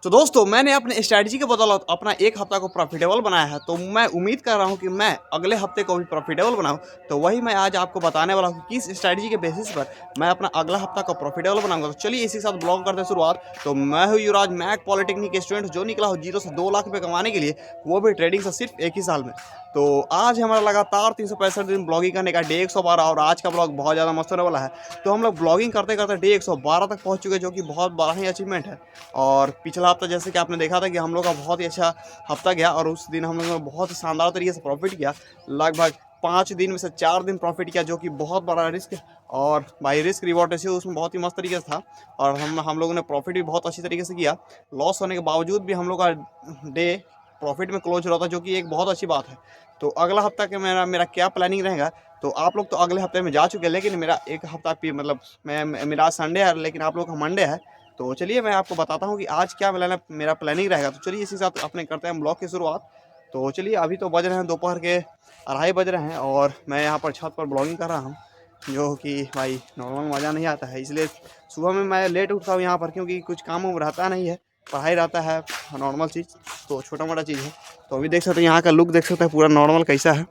तो दोस्तों मैंने अपने स्ट्रैटेजी के बदौलत अपना एक हफ्ता को प्रॉफिटेबल बनाया है, तो मैं उम्मीद कर रहा हूं कि मैं अगले हफ्ते को भी प्रॉफिटेबल बनाऊं। तो वही मैं आज आपको बताने वाला हूं कि किस स्ट्रैटेजी के बेसिस पर मैं अपना अगला हफ्ता को प्रॉफिटेबल बनाऊंगा। तो चलिए इसी के साथ ब्लॉग करते हैं शुरुआत। तो मैं हूं युवराज, मैक पॉलिटेक्निक स्टूडेंट जो निकला हूँ 0 से 2 लाख रुपये कमाने के लिए, वो भी ट्रेडिंग से सिर्फ एक ही साल में। तो आज हमारा लगातार 365 दिन ब्लॉगिंग करने का डे 112 और आज का ब्लॉग बहुत ज़्यादा मस्त होने वाला है। तो हम लोग ब्लॉगिंग करते करते डे 112 तक पहुंच चुके हैं, जो कि बहुत बड़ा ही अचीवमेंट है। और पिछला हफ्ता जैसे कि आपने देखा था कि हम लोग का बहुत ही अच्छा हफ्ता गया और उस दिन हम लोगों ने बहुत ही शानदार तरीके से प्रॉफिट किया। लगभग 5 दिन में से 4 दिन प्रॉफिट किया, जो कि बहुत बड़ा रिस्क और भाई रिस्क रिवॉर्ड रेशियो उसमें बहुत ही मस्त तरीके से था। और हम लोगों ने प्रॉफिट भी बहुत अच्छी तरीके से किया। लॉस होने के बावजूद भी हम लोग का डे प्रॉफिट में क्लोज हो रहा था, जो कि एक बहुत अच्छी बात है। तो अगला हफ्ता के मेरा क्या प्लानिंग रहेगा, तो आप लोग तो अगले हफ्ते में जा चुके हैं, लेकिन मेरा एक हफ्ता मतलब मेरा आज संडे है लेकिन आप लोग का मंडे है। तो चलिए मैं आपको बताता हूँ कि आज क्या मेरा प्लानिंग रहेगा। तो चलिए इसी साथ अपने करते हैं ब्लॉग की शुरुआत। तो चलिए अभी तो बज रहे हैं दोपहर के 2:30 बज रहे हैं और मैं यहाँ पर छत पर ब्लॉगिंग कर रहा हूँ, जो कि भाई नॉर्मल मज़ा नहीं आता है। इसलिए सुबह में मैं लेट उठता हूँ यहाँ पर, क्योंकि कुछ काम वाम रहता नहीं है, पढ़ाई रहता है, नॉर्मल चीज़ तो छोटा मोटा चीज़ है। तो अभी देख सकते हैं यहाँ का लुक देख सकते हैं पूरा नॉर्मल कैसा है।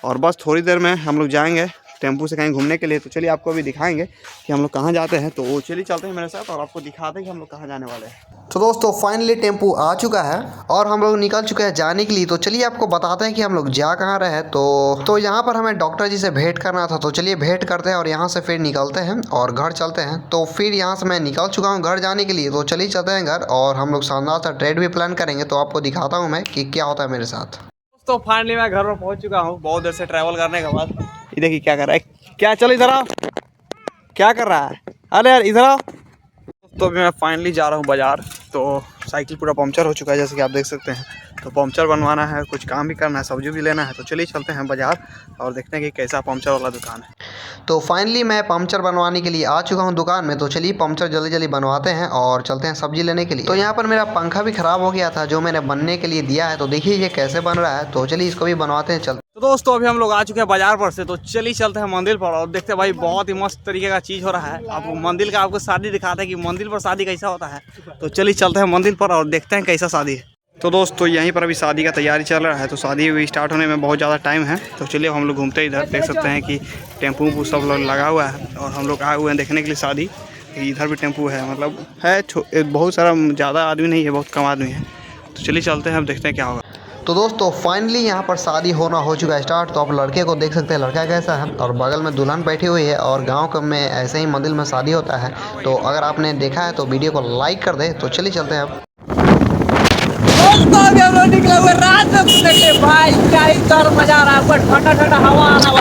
और बस थोड़ी देर में हम लोग जाएंगे टेम्पू से कहीं घूमने के लिए। तो चलिए आपको अभी दिखाएंगे कि हम लोग कहाँ जाते हैं। तो चलिए चलते हैं मेरे साथ और आपको दिखाते हैं कि हम लोग कहाँ जाने वाले हैं। तो दोस्तों फाइनली टेम्पू आ चुका है और हम लोग निकल चुके हैं जाने के लिए। तो चलिए आपको बताते हैं कि हम लोग जा कहाँ रहे हैं। तो यहाँ पर हमें डॉक्टर जी से भेंट करना था, तो चलिए भेंट करते हैं और यहाँ से फिर निकलते हैं और घर चलते हैं। तो फिर यहाँ से मैं निकल चुका हूँ घर जाने के लिए। तो चलिए चलते हैं घर और हम लोग शानदार सा ट्रेड भी प्लान करेंगे। तो आपको दिखाता हूँ मैं कि क्या होता है मेरे साथ। तो फाइनली मैं घर पर पहुँच चुका हूँ बहुत देर से ट्रैवल करने के बाद। ये देखिए क्या कर रहा है, क्या चल इधर आ, क्या कर रहा है, अरे यार इधर आ। तो अभी मैं फाइनली जा रहा हूँ बाज़ार। तो साइकिल पूरा पंक्चर हो चुका है जैसे कि आप देख सकते हैं। तो पंक्चर बनवाना है, कुछ काम भी करना है, सब्जी भी लेना है। तो चलिए चलते हैं बाज़ार और देखते हैं कि कैसा पंक्चर वाला दुकान है। तो फाइनली मैं पंक्चर बनवाने के लिए आ चुका हूँ दुकान में। तो चलिए पंक्चर जल्दी जल्दी बनवाते हैं और चलते हैं सब्जी लेने के लिए। तो यहाँ पर मेरा पंखा भी ख़राब हो गया था जो मैंने बनने के लिए दिया है। तो देखिए ये कैसे बन रहा है। तो चलिए इसको भी बनवाते हैं। चलते तो दोस्तों अभी हम लोग आ चुके हैं बाजार पर से। तो चलिए चलते हैं मंदिर पर और देखते हैं भाई बहुत ही मस्त तरीके का चीज़ हो रहा है। आपको मंदिर का आपको शादी दिखाते हैं कि मंदिर पर शादी कैसा होता है। तो चलिए चलते हैं मंदिर पर और देखते हैं कैसा शादी है। तो दोस्तों यहीं पर अभी शादी का तैयारी चल रहा है। तो शादी भी स्टार्ट होने में बहुत ज़्यादा टाइम है। तो चलिए हम लोग घूमते इधर देख सकते हैं कि टेम्पू सब लोग लगा हुआ है और हम लोग आए हुए हैं देखने के लिए शादी। इधर भी टेम्पू है, मतलब है बहुत सारा, ज़्यादा आदमी नहीं है, बहुत कम आदमी है। तो चलिए चलते हैं, अब देखते हैं क्या होगा। तो दोस्तों फाइनली यहाँ पर शादी होना हो चुका है स्टार्ट। तो आप लड़के को देख सकते हैं, लड़का कैसा है और बगल में दुल्हन बैठी हुई है। और गांव में ऐसे ही मंदिर में शादी होता है। तो अगर आपने देखा है तो वीडियो को लाइक कर दे। तो चलिए चलते हैं अब। दोस्तों अभी हम लोग निकले हुए रात में घूमने भाई, क्या ही तर मजा आ रहा है। ऊपर ठंडा ठंडा हवा आ रहा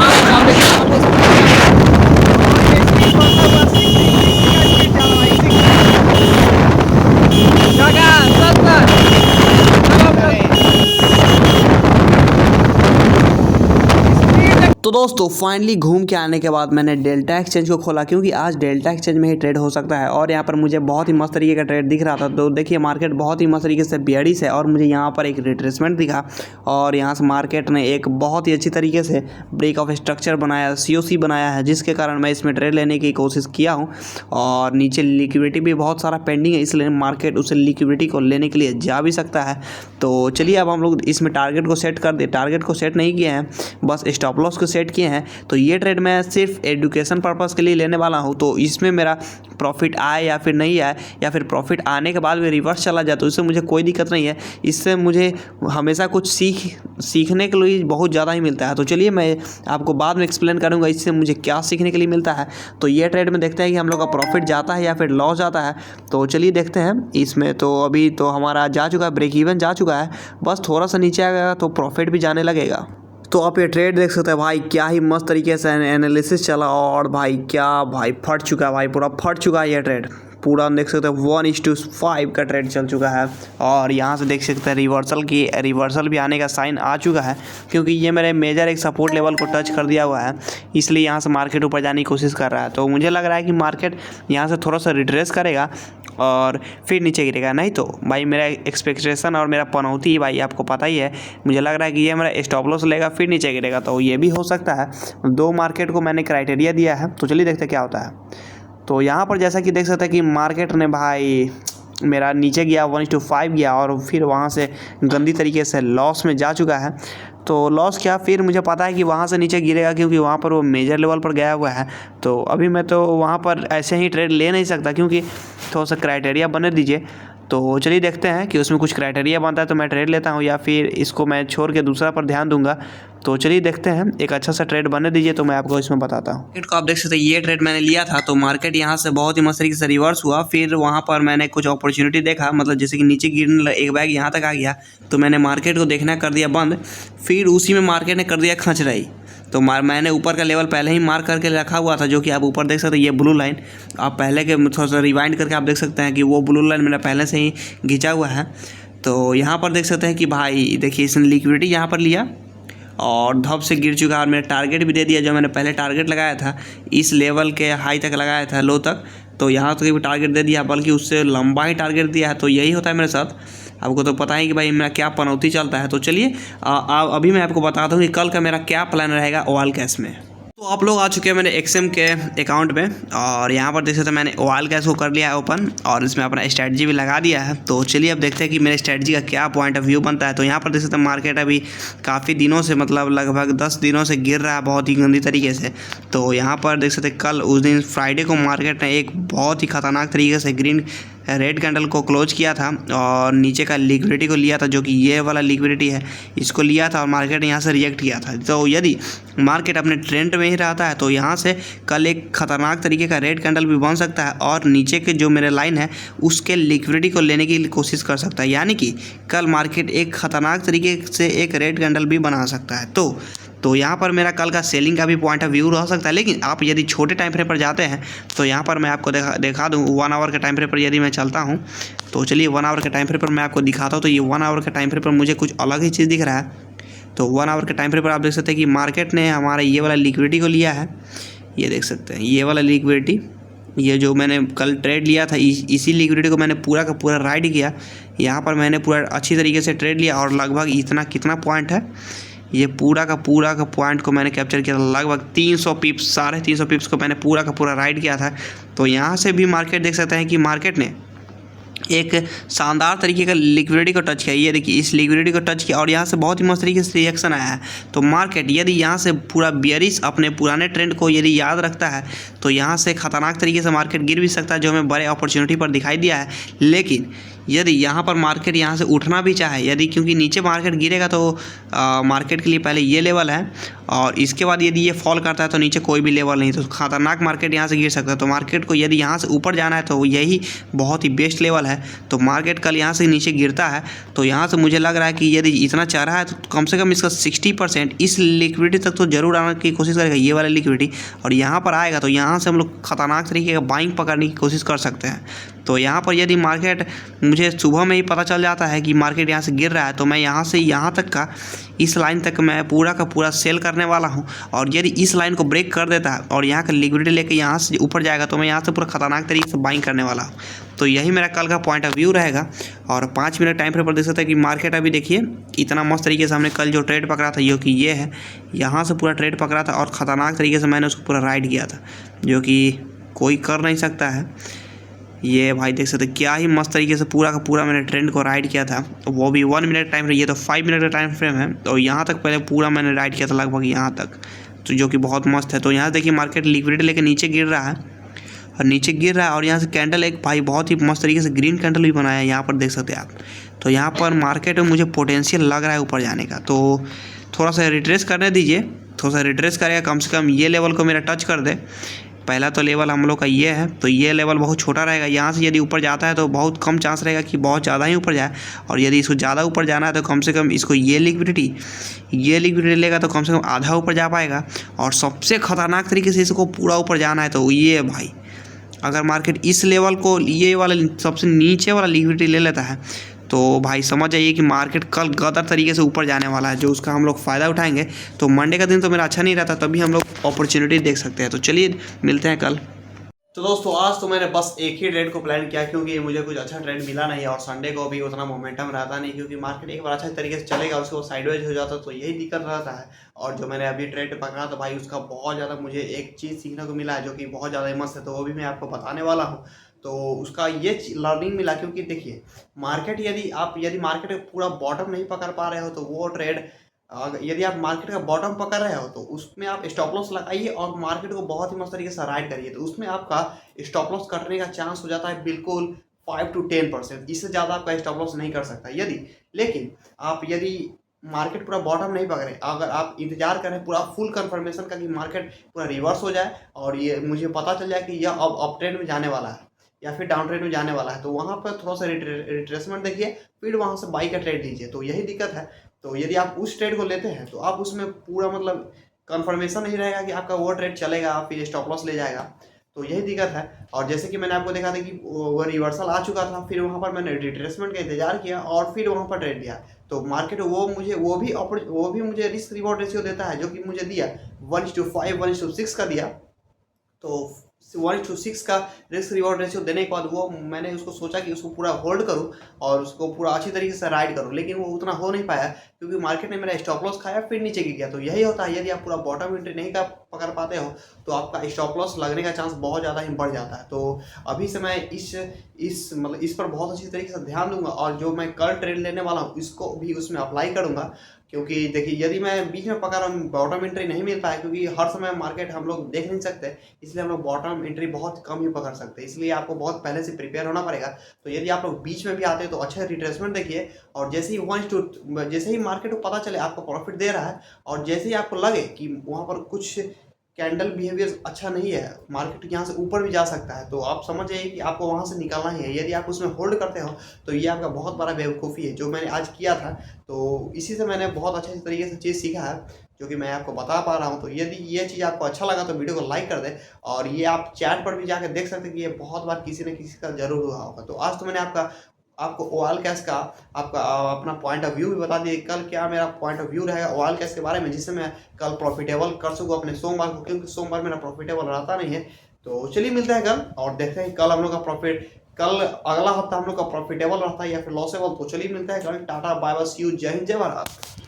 तो दोस्तों फाइनली घूम के आने के बाद मैंने डेल्टा एक्सचेंज को खोला, क्योंकि आज डेल्टा एक्सचेंज में ही ट्रेड हो सकता है। और यहाँ पर मुझे बहुत ही मस्त तरीके का ट्रेड दिख रहा था। तो देखिए मार्केट बहुत ही मस्त तरीके से बेयरिश है और मुझे यहाँ पर एक रिट्रेसमेंट दिखा और यहाँ से मार्केट ने एक बहुत ही अच्छी तरीके से ब्रेक ऑफ स्ट्रक्चर बनाया, COC बनाया है, जिसके कारण मैं इसमें ट्रेड लेने की कोशिश किया हूँ। और नीचे लिक्विडिटी भी बहुत सारा पेंडिंग है, इसलिए मार्केट उसे लिक्विडिटी को लेने के लिए जा भी सकता है। तो चलिए अब हम लोग इसमें टारगेट को सेट कर दे। टारगेट को सेट नहीं किए हैं, बस स्टॉप लॉस को सेट किए हैं। तो ये ट्रेड मैं सिर्फ एजुकेशन पर्पस के लिए लेने वाला हूँ। तो इसमें मेरा प्रॉफिट आए या फिर नहीं आए, या फिर प्रॉफिट आने के बाद भी रिवर्स चला जाए, तो इससे मुझे कोई दिक्कत नहीं है। इससे मुझे हमेशा कुछ सीखने के लिए बहुत ज़्यादा ही मिलता है। तो चलिए मैं आपको बाद में एक्सप्लेन करूँगा इससे मुझे क्या सीखने के लिए मिलता है। तो ये ट्रेड में देखते हैं कि हम लोग का प्रॉफिट जाता है या फिर लॉस जाता है। तो चलिए देखते हैं इसमें। तो अभी तो हमारा जा चुका है, ब्रेक इवन जा चुका है, बस थोड़ा सा नीचे आ गया तो प्रॉफिट भी जाने लगेगा। तो आप ये ट्रेड देख सकते हैं भाई, क्या ही मस्त तरीके से एनालिसिस चला और भाई क्या भाई फट चुका है, भाई पूरा फट चुका है ये ट्रेड। पूरा देख सकते हैं 1:5 का ट्रेड चल चुका है। और यहाँ से देख सकते हैं रिवर्सल भी आने का साइन आ चुका है, क्योंकि ये मेरे मेजर एक सपोर्ट लेवल को टच कर दिया हुआ है, इसलिए यहाँ से मार्केट ऊपर जाने की कोशिश कर रहा है। तो मुझे लग रहा है कि मार्केट यहाँ से थोड़ा सा रिट्रेस करेगा और फिर नीचे गिरेगा। नहीं तो भाई मेरा एक्सपेक्टेशन और मेरा पनौती भाई आपको पता ही है, मुझे लग रहा है कि ये मेरा स्टॉप लॉस लेगा फिर नीचे गिरेगा। तो ये भी हो सकता है। 2 मार्केट को मैंने क्राइटेरिया दिया है। तो चलिए देखते हैं क्या होता है। तो यहाँ पर जैसा कि देख सकते हैं कि मार्केट ने भाई मेरा नीचे गया 1:5 गया और फिर वहाँ से गंदी तरीके से लॉस में जा चुका है। तो लॉस क्या, फिर मुझे पता है कि वहाँ से नीचे गिरेगा क्योंकि वहाँ पर वो मेजर लेवल पर गया हुआ है। तो अभी मैं तो वहाँ पर ऐसे ही ट्रेड ले नहीं सकता क्योंकि थोड़ा सा क्राइटेरिया बने दीजिए। तो चलिए देखते हैं कि उसमें कुछ क्राइटेरिया बनता है तो मैं ट्रेड लेता हूँ या फिर इसको मैं छोड़ के दूसरा पर ध्यान दूंगा। तो चलिए देखते हैं, एक अच्छा सा ट्रेड बनने दीजिए तो मैं आपको इसमें बताता हूँ। मार्केट को आप देख सकते हैं, ये ट्रेड मैंने लिया था तो मार्केट यहाँ से बहुत ही मस्त तरीके से रिवर्स हुआ। फिर वहाँ पर मैंने कुछ अपॉर्चुनिटी देखा, मतलब जैसे कि नीचे गिरने एक बैग यहाँ तक आ गया तो मैंने मार्केट को देखना कर दिया बंद। फिर उसी में मार्केट ने कर दिया खचराई। तो मैंने ऊपर का लेवल पहले ही मार्क करके रखा हुआ था, जो कि आप ऊपर देख सकते हैं, ये ब्लू लाइन। आप पहले के थोड़ा सा रिवाइंड करके आप देख सकते हैं कि वो ब्लू लाइन मेरा पहले से ही खींचा हुआ है। तो यहाँ पर देख सकते हैं कि भाई देखिए इसने लिक्विडिटी यहाँ पर लिया और धप से गिर चुका और मेरा टारगेट भी दे दिया। जो मैंने पहले टारगेट लगाया था इस लेवल के हाई तक लगाया था, लो तक, तो यहाँ तक भी टारगेट दे दिया, बल्कि उससे लंबा ही टारगेट दिया है। तो यही होता है मेरे साथ, आपको तो पता है कि भाई मेरा क्या पनौती चलता है। तो चलिए अभी मैं आपको बताता हूँ कि कल का मेरा क्या प्लान रहेगा ओआल कैश में। तो आप लोग आ चुके हैं मेरे एक्सएम के अकाउंट में और यहाँ पर देख सकते हैं मैंने ओआल कैश को कर लिया है ओपन और इसमें अपना स्ट्रैटेजी भी लगा दिया है। तो चलिए अब देखते हैं कि मेरे स्ट्रैटेजी का क्या पॉइंट ऑफ व्यू बनता है। तो यहाँ पर देख सकते हैं मार्केट अभी काफ़ी दिनों से, मतलब लगभग 10 दिनों से गिर रहा है बहुत ही गंदी तरीके से। तो यहाँ पर देख सकते हैं कल उस दिन फ्राइडे को मार्केट ने एक बहुत ही खतरनाक तरीके से रेड कैंडल को क्लोज किया था और नीचे का लिक्विडिटी को लिया था, जो कि ये वाला लिक्विडिटी है, इसको लिया था और मार्केट ने यहाँ से रिएक्ट किया था। तो यदि मार्केट अपने ट्रेंड में ही रहता है तो यहाँ से कल एक खतरनाक तरीके का रेड कैंडल भी बन सकता है और नीचे के जो मेरे लाइन है उसके लिक्विडिटी को लेने की कोशिश कर सकता है। यानी कि कल मार्केट एक खतरनाक तरीके से एक रेड कैंडल भी बना सकता है। तो यहाँ पर मेरा कल का सेलिंग का भी पॉइंट ऑफ व्यू रह सकता है। लेकिन आप यदि छोटे टाइम फ्रेम पर जाते हैं तो यहाँ पर मैं आपको दिखा दूँ 1 आवर के टाइम फ्रेम पर यदि मैं चलता हूँ तो चलिए 1 आवर के टाइम फ्रेम पर मैं आपको दिखाता हूँ। तो ये 1 आवर के टाइम फ्रेम पर मुझे कुछ अलग ही चीज़ दिख रहा है। तो 1 आवर के टाइम फ्रेम पर आप देख सकते हैं कि मार्केट ने हमारा ये वाला लिक्विडिटी को लिया है, ये देख सकते हैं ये वाला लिक्विडिटी, ये जो मैंने कल ट्रेड लिया था इसी लिक्विडिटी को मैंने पूरा का पूरा राइड किया। यहाँ पर मैंने पूरा अच्छी तरीके से ट्रेड लिया और लगभग इतना कितना पॉइंट है, ये पूरा का पॉइंट को मैंने कैप्चर किया था। लगभग 300 पिप्स, 350 पिप्स को मैंने पूरा का पूरा राइड किया था। तो यहाँ से भी मार्केट देख सकते हैं कि मार्केट ने एक शानदार तरीके का लिक्विडिटी को टच किया। ये देखिए इस लिक्विडिटी को टच किया और यहाँ से बहुत ही मस्त तरीके से रिएक्शन आया है। तो मार्केट यदि यहाँ से पूरा बेयरिश अपने पुराने ट्रेंड को यदि याद रखता है तो यहाँ से खतरनाक तरीके से मार्केट गिर भी सकता है, जो हमें बड़े अपॉर्चुनिटी पर दिखाई दिया है। लेकिन यदि यहाँ पर मार्केट यहाँ से उठना भी चाहे, यदि क्योंकि नीचे मार्केट गिरेगा तो मार्केट के लिए पहले ये लेवल है और इसके बाद यदि ये फॉल करता है तो नीचे कोई भी लेवल नहीं, तो खतरनाक मार्केट यहाँ से गिर सकता है। तो मार्केट को यदि यहाँ से ऊपर जाना है तो यही बहुत ही बेस्ट लेवल है। तो मार्केट कल यहाँ से नीचे गिरता है तो यहाँ से मुझे लग रहा है कि यदि इतना चाह रहा है तो कम से कम इसका 60% इस लिक्विडिटी तक तो जरूर आने की कोशिश करेगा, ये वाला लिक्विडिटी, और यहाँ पर आएगा तो यहाँ से हम लोग खतरनाक तरीके का बाइंग पकड़ने की कोशिश कर सकते हैं। तो यहाँ पर यदि मार्केट, मुझे सुबह में ही पता चल जाता है कि मार्केट यहाँ से गिर रहा है तो मैं यहाँ से यहाँ तक का इस लाइन तक मैं पूरा का पूरा सेल करने वाला हूँ। और यदि इस लाइन को ब्रेक कर देता है और यहाँ का लिक्विडिटी लेके यहाँ से ऊपर जाएगा तो मैं यहाँ से पूरा खतरनाक तरीके से बाइंग करने वाला हूँ। तो यही मेरा कल का पॉइंट ऑफ व्यू रहेगा। और 5 मिनट टाइम फ्रेम पर देख सकते हैं कि मार्केट अभी देखिए इतना मस्त तरीके से हमने कल जो ट्रेड पकड़ा था, जो कि ये है, यहाँ से पूरा ट्रेड पकड़ा था और ख़तरनाक तरीके से मैंने उसको पूरा राइड किया था, जो कि कोई कर नहीं सकता है। ये भाई देख सकते क्या ही मस्त तरीके से पूरा का पूरा मैंने ट्रेंड को राइड किया था, वो भी 1 मिनट टाइम फ्रेम। ये तो 5 मिनट का टाइम फ्रेम है और यहाँ तक पहले पूरा मैंने राइड किया था लगभग यहाँ तक, तो जो कि बहुत मस्त है। तो यहाँ देखिए मार्केट लिक्विडिटी लेके नीचे गिर रहा है और नीचे गिर रहा है और यहाँ से कैंडल एक भाई बहुत ही मस्त तरीके से ग्रीन कैंडल भी बनाया है, यहाँ पर देख सकते हैं आप। तो यहाँ पर मार्केट में मुझे पोटेंशियल लग रहा है ऊपर जाने का, तो थोड़ा सा रिट्रेस करने दीजिए, थोड़ा सा रिट्रेस करेगा, कम से कम ये लेवल को मेरा टच कर दे। पहला तो लेवल हम लोग का ये है, तो ये लेवल बहुत छोटा रहेगा। यहाँ से यदि ऊपर जाता है तो बहुत कम चांस रहेगा कि बहुत ज़्यादा ही ऊपर जाए, और यदि इसको ज़्यादा ऊपर जाना है तो कम से कम इसको ये लिक्विडिटी लेगा तो कम से कम आधा ऊपर जा पाएगा। और सबसे ख़तरनाक तरीके से इसको पूरा ऊपर जाना है तो ये भाई, अगर मार्केट इस लेवल को, ये वाला सबसे नीचे वाला लिक्विडिटी ले लेता है तो भाई समझ जाइए कि मार्केट कल गदर तरीके से ऊपर जाने वाला है, जो उसका हम लोग फ़ायदा उठाएंगे। तो मंडे का दिन तो मेरा अच्छा नहीं रहता, तभी हम लोग अपॉर्चुनिटी देख सकते हैं। तो चलिए मिलते हैं कल। तो दोस्तों आज तो मैंने बस एक ही ट्रेड को प्लान किया, क्योंकि मुझे कुछ अच्छा ट्रेड मिला नहीं और संडे को भी उतना मोमेंटम रहता नहीं, क्योंकि मार्केट एक बार अच्छा तरीके से चलेगा उसको साइडवेज हो जाता, तो यही दिक्कत रहता है। और जो मैंने अभी ट्रेड पकड़ा तो भाई उसका बहुत ज़्यादा मुझे एक चीज़ सीखने को मिला है, जो कि बहुत ज़्यादा मस्त है, तो वो भी मैं आपको बताने वाला हूँ। तो उसका ये लर्निंग मिला, क्योंकि देखिए मार्केट यदि मार्केट पूरा बॉटम नहीं पकड़ पा रहे हो तो वो ट्रेड, यदि आप मार्केट का बॉटम पकड़ रहे हो तो उसमें आप स्टॉप लॉस लगाइए और मार्केट को बहुत ही मस्त तरीके से राइड करिए, तो उसमें आपका स्टॉप लॉस कटने का चांस हो जाता है बिल्कुल 5 to 10%। इससे ज़्यादा आपका स्टॉप लॉस नहीं कर सकता लेकिन आप यदि मार्केट पूरा बॉटम नहीं पकड़े, अगर आप इंतजार करें पूरा फुल कंफर्मेशन का कि मार्केट पूरा रिवर्स हो जाए और ये मुझे पता चल जाए कि यह अब अप ट्रेंड में जाने वाला है या फिर डाउन ट्रेंड में जाने वाला है, तो वहाँ पर थोड़ा सा रिट्रेसमेंट देखिए, फिर वहाँ से बाई का ट्रेड लीजिए। तो यही दिक्कत है। तो यदि आप उस ट्रेड को लेते हैं तो आप उसमें पूरा मतलब कंफर्मेशन नहीं रहेगा कि आपका वो ट्रेड चलेगा, फिर स्टॉप लॉस ले जाएगा। तो यही दिक्कत है। और जैसे कि मैंने आपको देखा था कि वो रिवर्सल आ चुका था, फिर वहाँ पर मैंने रिट्रेसमेंट का इंतजार किया और फिर वहाँ पर ट्रेड लिया। तो मार्केट वो भी मुझे रिस्क रिवॉर्ड रेशियो देता है, जो कि मुझे दिया 1:5 1:6 का दिया। तो 1:6 का रिस्क रिवॉर्ड रेशियो देने के बाद वो मैंने उसको सोचा कि उसको पूरा होल्ड करूं और उसको पूरा अच्छी तरीके से राइड करूं, लेकिन वो उतना हो नहीं पाया क्योंकि मार्केट ने मेरा स्टॉप लॉस खाया, फिर नीचे गिर गया। तो यही होता है, यदि आप पूरा बॉटम एंट्री नहीं कर पकड़ पाते हो तो आपका स्टॉप लॉस लगने का चांस बहुत ज़्यादा ही बढ़ जाता है। तो अभी से मैं इस पर बहुत अच्छी तरीके से ध्यान दूंगा और जो मैं कल ट्रेड लेने वाला हूँ इसको भी उसमें अप्लाई करूँगा। क्योंकि देखिए यदि मैं बीच में पकड़ रहा हूँ, बॉटम एंट्री नहीं मिल पाया, क्योंकि हर समय मार्केट हम लोग देख नहीं सकते, इसलिए हम लोग बॉटम एंट्री बहुत कम ही पकड़ सकते हैं, इसलिए आपको बहुत पहले से प्रिपेयर होना पड़ेगा। तो यदि आप लोग बीच में भी आते हैं तो अच्छे रिट्रेसमेंट देखिए, और जैसे ही मार्केट को पता चले आपको प्रॉफिट दे रहा है और जैसे ही आपको लगे कि वहाँ पर कुछ कैंडल बिहेवियर अच्छा नहीं है, मार्केट यहाँ से ऊपर भी जा सकता है, तो आप समझ जाइए कि आपको वहाँ से निकलना ही है। यदि आप उसमें होल्ड करते हो तो ये आपका बहुत बड़ा बेवकूफ़ी है, जो मैंने आज किया था। तो इसी से मैंने बहुत अच्छे तरीके से चीज़ सीखा है, जो कि मैं आपको बता पा रहा हूँ। तो यदि ये चीज़ आपको अच्छा लगा तो वीडियो को लाइक कर दें, और ये आप चैट पर भी जाकर देख सकते हैं कि ये बहुत बार किसी न किसी का जरूर हुआ होगा। तो आज तो मैंने आपको ओआल कैश का अपना पॉइंट ऑफ व्यू भी बता दिए, कल क्या मेरा पॉइंट ऑफ व्यू रहेगा ओआल कैश के बारे में, जिससे मैं कल प्रॉफिटेबल कर सकूँ अपने सोमवार को, क्योंकि सोमवार मेरा प्रॉफिटेबल रहता नहीं है। तो चलिए मिलते हैं कल और देखते हैं कल हम लोग का प्रॉफिट, कल अगला हफ्ता हम लोग का प्रॉफिटेबल रहता है या फिर लॉसेबल। तो चलिए मिलते हैं कल। Tata bye bye, see you, जय हिंद जय भारत।